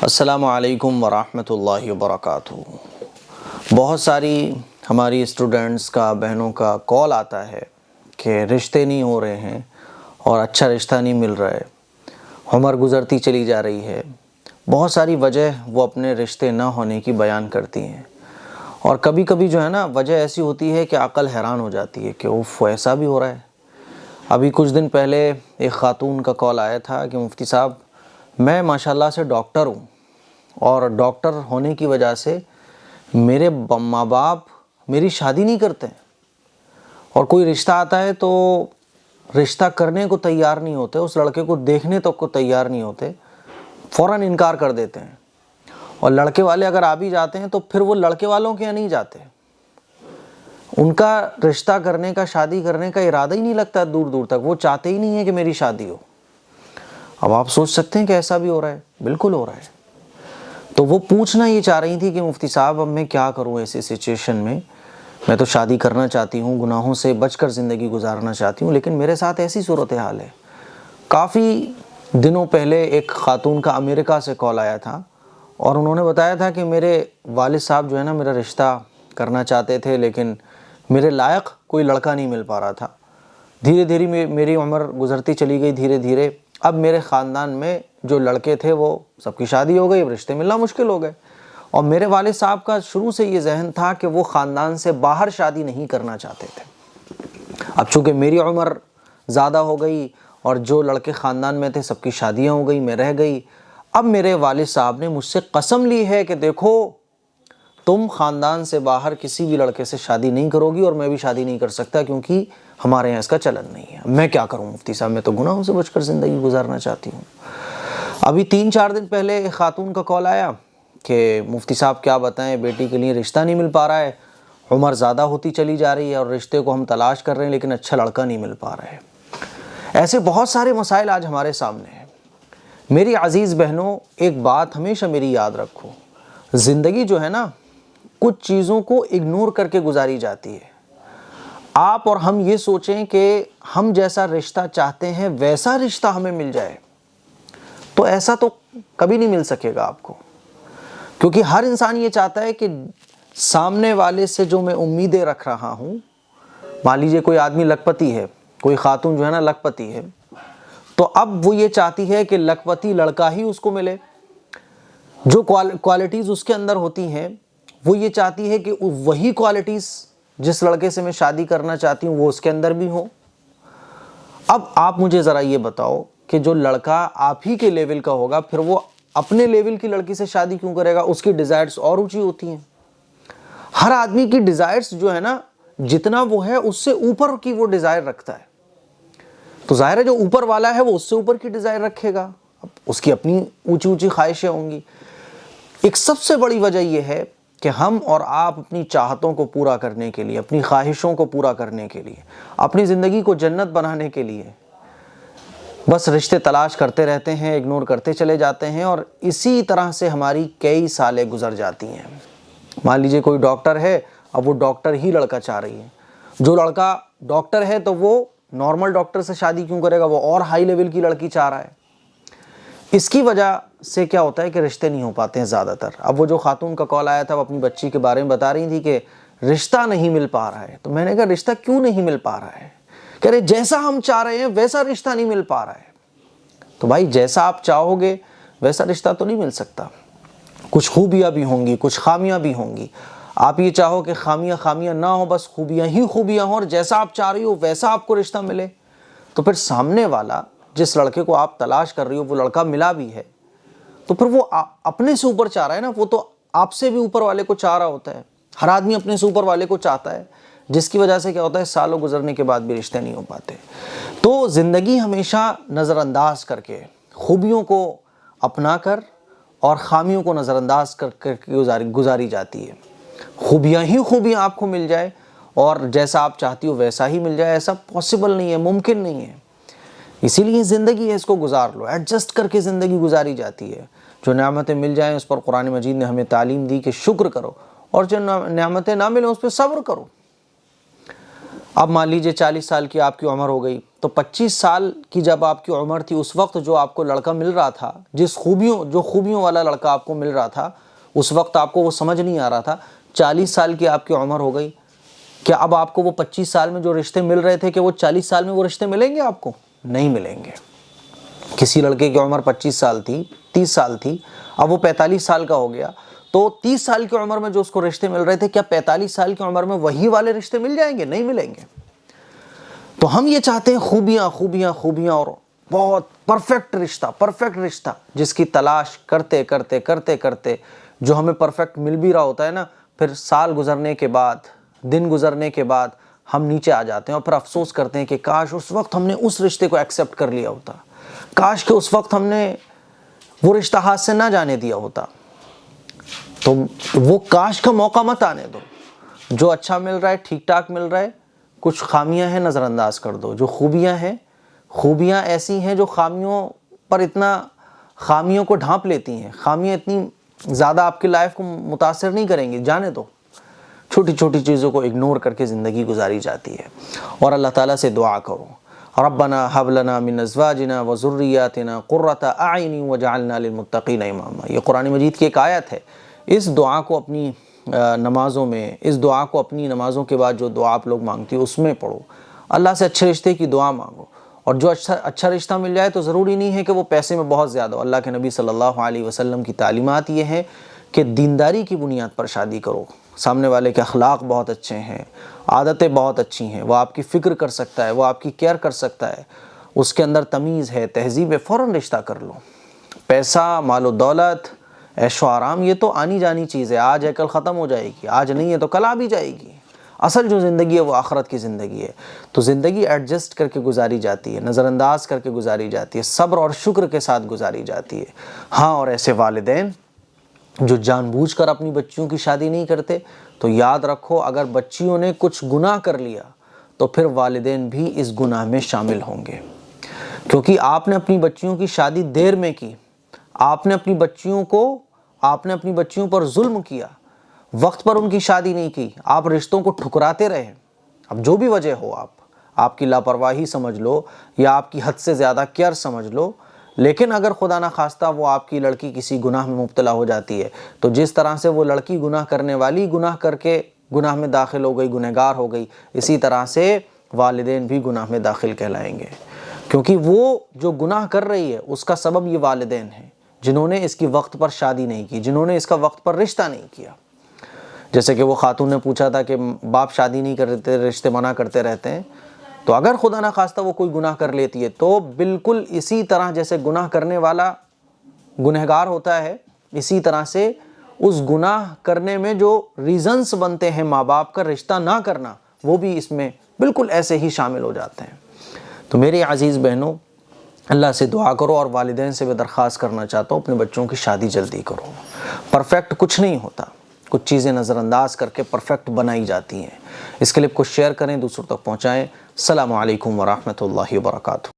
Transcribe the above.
السلام علیکم ورحمۃ اللہ وبرکاتہ۔ بہت ساری ہماری اسٹوڈنٹس کا، بہنوں کا کال آتا ہے کہ رشتے نہیں ہو رہے ہیں اور اچھا رشتہ نہیں مل رہا ہے، عمر گزرتی چلی جا رہی ہے۔ بہت ساری وجہ وہ اپنے رشتے نہ ہونے کی بیان کرتی ہیں، اور کبھی کبھی جو ہے نا وجہ ایسی ہوتی ہے کہ عقل حیران ہو جاتی ہے کہ اوف ایسا بھی ہو رہا ہے۔ ابھی کچھ دن پہلے ایک خاتون کا کال آیا تھا کہ مفتی صاحب میں ماشاءاللہ سے ڈاکٹر ہوں، اور ڈاکٹر ہونے کی وجہ سے میرے ماں باپ میری شادی نہیں کرتے ہیں، اور کوئی رشتہ آتا ہے تو رشتہ کرنے کو تیار نہیں ہوتے، اس لڑکے کو دیکھنے تک کو تیار نہیں ہوتے، فوراً انکار کر دیتے ہیں۔ اور لڑکے والے اگر آ بھی جاتے ہیں تو پھر وہ لڑکے والوں کے یہاں نہیں جاتے، ان کا رشتہ کرنے کا، شادی کرنے کا ارادہ ہی نہیں لگتا دور دور تک، وہ چاہتے ہی نہیں ہیں کہ میری شادی ہو۔ اب آپ سوچ سکتے ہیں کہ ایسا بھی ہو رہا ہے، بالکل ہو رہا ہے۔ تو وہ پوچھنا یہ چاہ رہی تھی کہ مفتی صاحب اب میں کیا کروں ایسی سچویشن میں تو شادی کرنا چاہتی ہوں، گناہوں سے بچ کر زندگی گزارنا چاہتی ہوں، لیکن میرے ساتھ ایسی صورتحال ہے۔ کافی دنوں پہلے ایک خاتون کا امریکہ سے کال آیا تھا، اور انہوں نے بتایا تھا کہ میرے والد صاحب جو ہے نا میرا رشتہ کرنا چاہتے تھے، لیکن میرے لائق کوئی لڑکا نہیں مل پا رہا تھا۔ دھیرے دھیرے میری عمر گزرتی چلی گئی، دھیرے دھیرے اب میرے خاندان میں جو لڑکے تھے وہ سب کی شادی ہو گئی، اب رشتے ملنا مشکل ہو گئے، اور میرے والد صاحب کا شروع سے یہ ذہن تھا کہ وہ خاندان سے باہر شادی نہیں کرنا چاہتے تھے۔ اب چونکہ میری عمر زیادہ ہو گئی اور جو لڑکے خاندان میں تھے سب کی شادیاں ہو گئی، میں رہ گئی، اب میرے والد صاحب نے مجھ سے قسم لی ہے کہ دیکھو تم خاندان سے باہر کسی بھی لڑکے سے شادی نہیں کرو گی، اور میں بھی شادی نہیں کر سکتا کیونکہ ہمارے یہاں اس کا چلن نہیں ہے۔ میں کیا کروں مفتی صاحب، میں تو گناہوں سے بچ کر زندگی گزارنا چاہتی ہوں۔ ابھی 3-4 دن پہلے ایک خاتون کا کال آیا کہ مفتی صاحب کیا بتائیں، بیٹی کے لیے رشتہ نہیں مل پا رہا ہے، عمر زیادہ ہوتی چلی جا رہی ہے اور رشتے کو ہم تلاش کر رہے ہیں لیکن اچھا لڑکا نہیں مل پا رہا ہے۔ ایسے بہت سارے مسائل آج ہمارے سامنے ہیں۔ میری عزیز بہنوں، ایک بات ہمیشہ میری یاد رکھو، زندگی جو ہے نا کچھ چیزوں کو اگنور کر کے گزاری جاتی ہے۔ آپ اور ہم یہ سوچیں کہ ہم جیسا رشتہ چاہتے ہیں ویسا رشتہ ہمیں مل جائے، تو ایسا تو کبھی نہیں مل سکے گا آپ کو، کیونکہ ہر انسان یہ چاہتا ہے کہ سامنے والے سے جو میں امیدیں رکھ رہا ہوں، مان لیجیے کوئی آدمی لکھپتی ہے، کوئی خاتون جو ہے نا لکھپتی ہے، تو اب وہ یہ چاہتی ہے کہ لکھپتی لڑکا ہی اس کو ملے، جو کوالٹیز اس کے اندر ہوتی ہیں وہ یہ چاہتی ہے کہ وہی کوالٹیز جس لڑکے سے میں شادی کرنا چاہتی ہوں وہ اس کے اندر بھی ہوں۔ اب آپ مجھے ذرا یہ بتاؤ کہ جو لڑکا آپ ہی کے لیول کا ہوگا پھر وہ اپنے لیول کی لڑکی سے شادی کیوں کرے گا؟ اس کی ڈیزائرز اور اونچی ہوتی ہیں۔ ہر آدمی کی ڈیزائرز جو ہے نا جتنا وہ ہے اس سے اوپر کی وہ ڈیزائر رکھتا ہے، تو ظاہر ہے جو اوپر والا ہے وہ اس سے اوپر کی ڈیزائر رکھے گا، اس کی اپنی اونچی اونچی خواہشیں ہوں گی۔ ایک سب سے بڑی وجہ یہ ہے کہ ہم اور آپ اپنی چاہتوں کو پورا کرنے کے لیے، اپنی خواہشوں کو پورا کرنے کے لیے، اپنی زندگی کو جنت بنانے کے لیے بس رشتے تلاش کرتے رہتے ہیں، اگنور کرتے چلے جاتے ہیں، اور اسی طرح سے ہماری کئی سالیں گزر جاتی ہیں۔ مان لیجیے کوئی ڈاکٹر ہے، اب وہ ڈاکٹر ہی لڑکا چاہ رہی ہے، جو لڑکا ڈاکٹر ہے تو وہ نارمل ڈاکٹر سے شادی کیوں کرے گا، وہ اور ہائی لیول کی لڑکی چاہ رہا ہے۔ اس کی وجہ سے کیا ہوتا ہے کہ رشتے نہیں ہو پاتے ہیں زیادہ تر۔ اب وہ جو خاتون کا کال آیا تھا وہ اپنی بچی کے بارے میں بتا رہی تھی کہ رشتہ نہیں مل پا رہا ہے، تو میں نے کہا رشتہ کیوں نہیں مل پا رہا ہے؟ کہہ رہے جیسا ہم چاہ رہے ہیں ویسا رشتہ نہیں مل پا رہا ہے۔ تو بھائی جیسا آپ چاہو گے ویسا رشتہ تو نہیں مل سکتا، کچھ خوبیاں بھی ہوں گی، کچھ خامیاں بھی ہوں گی۔ آپ یہ چاہو کہ خامیاں نہ ہوں، بس خوبیاں ہی خوبیاں ہوں، اور جیسا آپ چاہ رہی ہو ویسا آپ کو رشتہ ملے، تو پھر سامنے والا جس لڑکے کو آپ تلاش کر رہی ہو وہ لڑکا ملا بھی ہے تو پھر وہ اپنے سے اوپر چاہ رہا ہے نا، وہ تو آپ سے بھی اوپر والے کو چاہ رہا ہوتا ہے۔ ہر آدمی اپنے سے اوپر والے کو چاہتا ہے، جس کی وجہ سے کیا ہوتا ہے سالوں گزرنے کے بعد بھی رشتے نہیں ہو پاتے۔ تو زندگی ہمیشہ نظر انداز کر کے، خوبیوں کو اپنا کر اور خامیوں کو نظر انداز کر کے گزاری جاتی ہے۔ خوبیاں ہی خوبیاں آپ کو مل جائے اور جیسا آپ چاہتی ہو ویسا ہی مل جائے، ایسا پاسبل نہیں ہے، ممکن نہیں ہے۔ اسی لیے زندگی ہے، اس کو گزار لو، ایڈجسٹ کر کے زندگی گزاری جاتی ہے۔ جو نعمتیں مل جائیں اس پر قرآن مجید نے ہمیں تعلیم دی کہ شکر کرو، اور جو نعمتیں نہ ملیں اس پہ صبر کرو۔ اب مان لیجئے 40 سال کی آپ کی عمر ہو گئی، تو 25 سال کی جب آپ کی عمر تھی اس وقت جو آپ کو لڑکا مل رہا تھا، جو خوبیوں والا لڑکا آپ کو مل رہا تھا، اس وقت آپ کو وہ سمجھ نہیں آ رہا تھا۔ 40 سال کی آپ کی عمر ہو گئی، کیا اب آپ کو وہ 25 سال میں جو رشتے مل رہے تھے کہ وہ 40 سال میں وہ رشتے ملیں گے؟ آپ کو نہیں ملیں گے۔ کسی لڑکے کی عمر 25 سال تھی، 30 سال تھی، اب وہ 45 سال کا ہو گیا، تو 30 سال کی عمر میں جو اس کو رشتے مل رہے تھے، کیا 45 سال کی عمر میں وہی والے رشتے مل جائیں گے؟ نہیں ملیں گے۔ تو ہم یہ چاہتے ہیں خوبیاں خوبیاں خوبیاں اور بہت پرفیکٹ رشتہ جس کی تلاش کرتے کرتے کرتے کرتے جو ہمیں پرفیکٹ مل بھی رہا ہوتا ہے نا، پھر سال گزرنے کے بعد، دن گزرنے کے بعد ہم نیچے آ جاتے ہیں اور پھر افسوس کرتے ہیں کہ کاش اس وقت ہم نے اس رشتے کو ایکسیپٹ کر لیا ہوتا، کاش کہ اس وقت ہم نے وہ رشتہ ہاتھ سے نہ جانے دیا ہوتا۔ تو وہ کاش کا موقع مت آنے دو۔ جو اچھا مل رہا ہے، ٹھیک ٹھاک مل رہا ہے، کچھ خامیاں ہیں نظر انداز کر دو، جو خوبیاں ہیں، خوبیاں ایسی ہیں جو خامیوں کو ڈھانپ لیتی ہیں، خامیاں اتنی زیادہ آپ کی لائف کو متاثر نہیں کریں گی، جانے دو۔ چھوٹی چھوٹی چیزوں کو اگنور کر کے زندگی گزاری جاتی ہے۔ اور اللہ تعالیٰ سے دعا کرو، ربنا حب لنا من ازواجنا وذریاتنا قرۃ اعین وجعلنا للمتقین اماما۔ یہ قرآن مجید کی ایک آیت ہے۔ اس دعا کو اپنی نمازوں میں، اس دعا کو اپنی نمازوں کے بعد جو دعا آپ لوگ مانگتی ہو اس میں پڑھو، اللہ سے اچھے رشتے کی دعا مانگو۔ اور جو اچھا رشتہ مل جائے تو ضروری نہیں ہے کہ وہ پیسے میں بہت زیادہ ہو۔ اللہ کے نبی صلی اللہ علیہ وسلم کی تعلیمات یہ ہیں کہ دینداری کی بنیاد پر شادی کرو، سامنے والے کے اخلاق بہت اچھے ہیں، عادتیں بہت اچھی ہیں، وہ آپ کی فکر کر سکتا ہے، وہ آپ کی کیئر کر سکتا ہے، اس کے اندر تمیز ہے، تہذیب ہے، فوراً رشتہ کر لو۔ پیسہ، مال و دولت، عیش و آرام یہ تو آنی جانی چیز ہے، آج ہے کل ختم ہو جائے گی، آج نہیں ہے تو کل آ بھی جائے گی۔ اصل جو زندگی ہے وہ آخرت کی زندگی ہے۔ تو زندگی ایڈجسٹ کر کے گزاری جاتی ہے، نظر انداز کر کے گزاری جاتی ہے، صبر اور شکر کے ساتھ گزاری جاتی ہے۔ ہاں، اور ایسے والدین جو جان بوجھ کر اپنی بچیوں کی شادی نہیں کرتے، تو یاد رکھو اگر بچیوں نے کچھ گناہ کر لیا تو پھر والدین بھی اس گناہ میں شامل ہوں گے، کیونکہ آپ نے اپنی بچیوں کی شادی دیر میں کی، آپ نے اپنی بچیوں پر ظلم کیا، وقت پر ان کی شادی نہیں کی، آپ رشتوں کو ٹھکراتے رہے۔ اب جو بھی وجہ ہو، آپ کی لاپرواہی سمجھ لو یا آپ کی حد سے زیادہ کیئر سمجھ لو، لیکن اگر خدا نہ خواستہ وہ آپ کی لڑکی کسی گناہ میں مبتلا ہو جاتی ہے، تو جس طرح سے وہ لڑکی گناہ کرنے والی گناہ کر کے گناہ میں داخل ہو گئی، گنہگار ہو گئی، اسی طرح سے والدین بھی گناہ میں داخل کہلائیں گے، کیونکہ وہ جو گناہ کر رہی ہے اس کا سبب یہ والدین ہیں، جنہوں نے اس کی وقت پر شادی نہیں کی، جنہوں نے اس کا وقت پر رشتہ نہیں کیا۔ جیسے کہ وہ خاتون نے پوچھا تھا کہ باپ شادی نہیں کرتے، رشتے منع کرتے رہتے ہیں، تو اگر خدا نہ خواستہ وہ کوئی گناہ کر لیتی ہے تو بالکل اسی طرح جیسے گناہ کرنے والا گنہگار ہوتا ہے، اسی طرح سے اس گناہ کرنے میں جو ریزنز بنتے ہیں ماں باپ کا رشتہ نہ کرنا، وہ بھی اس میں بالکل ایسے ہی شامل ہو جاتے ہیں۔ تو میرے عزیز بہنوں، اللہ سے دعا کرو، اور والدین سے بھی درخواست کرنا چاہتا ہوں اپنے بچوں کی شادی جلدی کرو۔ پرفیکٹ کچھ نہیں ہوتا، کچھ چیزیں نظر انداز کر کے پرفیکٹ بنائی جاتی ہیں۔ اس کلپ کو شیئر کریں، دوسروں تک پہنچائیں۔ السلام علیکم ورحمۃ اللہ وبرکاتہ۔